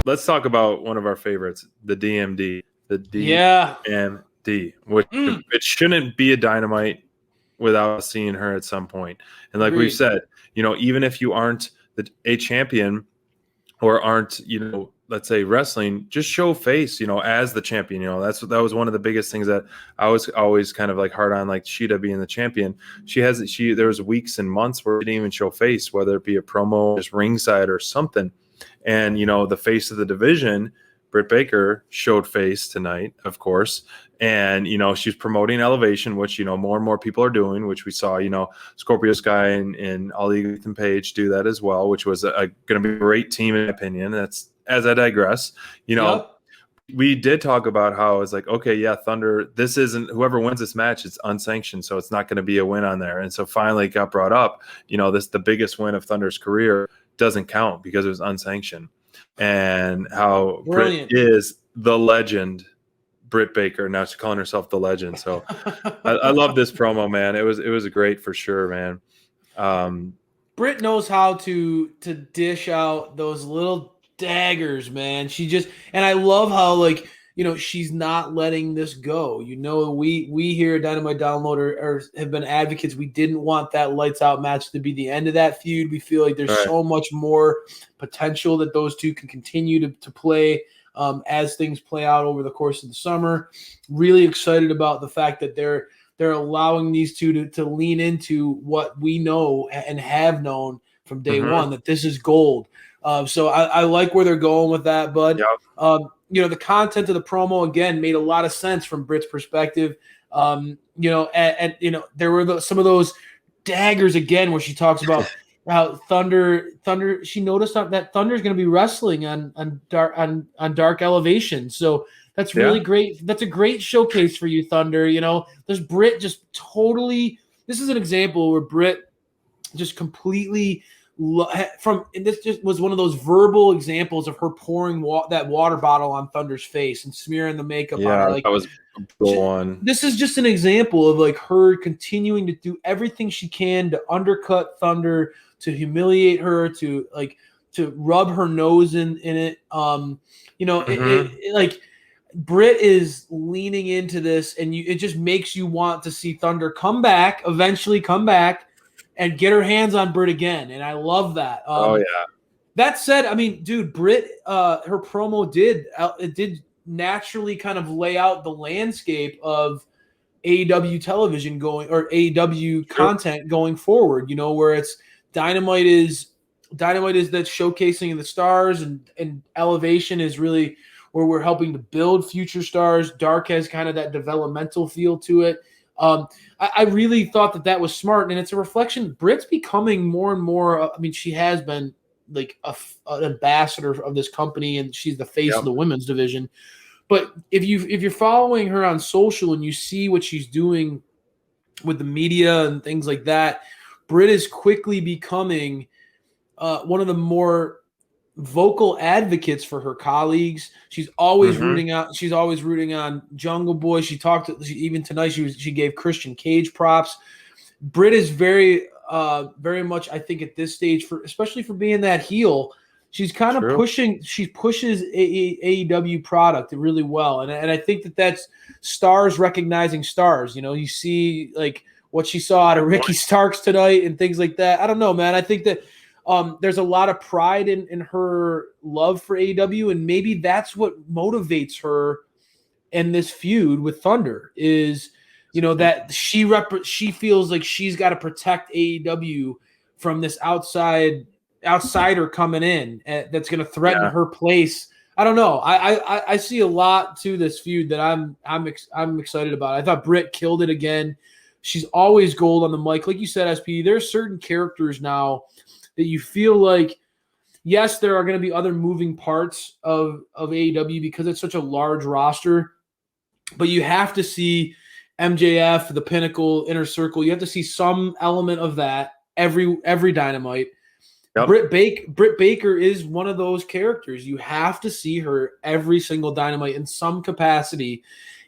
let's talk about one of our favorites, the DMD, the Yeah. DMD, which it shouldn't be a Dynamite without seeing her at some point. And like we've Agreed. said, even if you aren't a champion or aren't, let's say wrestling, just show face, as the champion. That was one of the biggest things that I was always kind of like hard on, like Shida being the champion. There was weeks and months where she didn't even show face, whether it be a promo, just ringside or something. And, the face of the division, Britt Baker, showed face tonight, of course. And, she's promoting Elevation, which, more and more people are doing, which we saw, Scorpio Sky and Ali Ethan Page do that as well, which was going to be a great team, in my opinion. That's as I digress. Yep. We did talk about how it's like, okay, yeah, Thunder, this isn't, whoever wins this match, it's unsanctioned, so it's not going to be a win on there. And so finally it got brought up, the biggest win of Thunder's career doesn't count because it was unsanctioned. And how Brilliant. Britt is the legend, Britt Baker. Now she's calling herself the legend. So I love this promo, man. It was great for sure, man. Britt knows how to dish out those little daggers, man. And I love how, she's not letting this go. We here at Dynamite Download have been advocates. We didn't want that lights out match to be the end of that feud. We feel like there's so much more potential that those two can continue to play as things play out over the course of the summer. Really excited about the fact that they're allowing these two to lean into what we know and have known from day one, that this is gold. So I like where they're going with that, bud. Yep. The content of the promo, again, made a lot of sense from Britt's perspective. And there were some of those daggers again where she talks about how Thunder. She noticed that Thunder's going to be wrestling on Dark Elevation. So that's really great. That's a great showcase for you, Thunder. There's Britt just totally. This is an example where Britt just completely. And this just was one of those verbal examples of her pouring that water bottle on Thunder's face and smearing the makeup on her. That was one. This is just an example of her continuing to do everything she can to undercut Thunder, to humiliate her, to rub her nose in it. Britt is leaning into this, and it just makes you want to see Thunder eventually come back. And get her hands on Britt again, and I love that. That said, I mean, dude, Britt, her promo did naturally kind of lay out the landscape of AEW television or AEW content going forward. Where it's Dynamite is that showcasing the stars, and Elevation is really where we're helping to build future stars. Dark has kind of that developmental feel to it. I really thought that was smart, and it's a reflection. Britt's becoming more and more. She has been like an ambassador of this company, and she's the face of the women's division. But if you're following her on social and you see what she's doing with the media and things like that, Britt is quickly becoming one of the more vocal advocates for her colleagues. She's always rooting on Jungle Boy. Even tonight she gave Christian Cage props. Britt is very much, I think, at this stage, especially for being that heel, she's kind of pushing. She pushes AEW product really well, and I think that's stars recognizing stars. You see what she saw out of Ricky Starks tonight and things like that. I don't know, man. I think that there's a lot of pride in her love for AEW, and maybe that's what motivates her in this feud with Thunder is, that she feels like she's got to protect AEW from this outsider coming in that's going to threaten her place. I don't know. I see a lot to this feud that I'm excited about. I thought Britt killed it again. She's always gold on the mic. Like you said, SP, there's certain characters now that you feel like, yes, there are going to be other moving parts of AEW because it's such a large roster, but you have to see MJF, the Pinnacle, Inner Circle. You have to see some element of that every Dynamite. Yep. Britt Baker is one of those characters. You have to see her every single Dynamite in some capacity.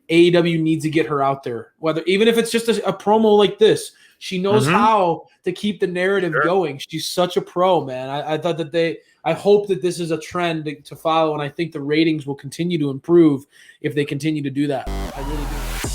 AEW needs to get her out there, even if it's just a promo like this. She knows how to keep the narrative going. She's such a pro, man. I thought that I hope that this is a trend to follow, and I think the ratings will continue to improve if they continue to do that. I really do.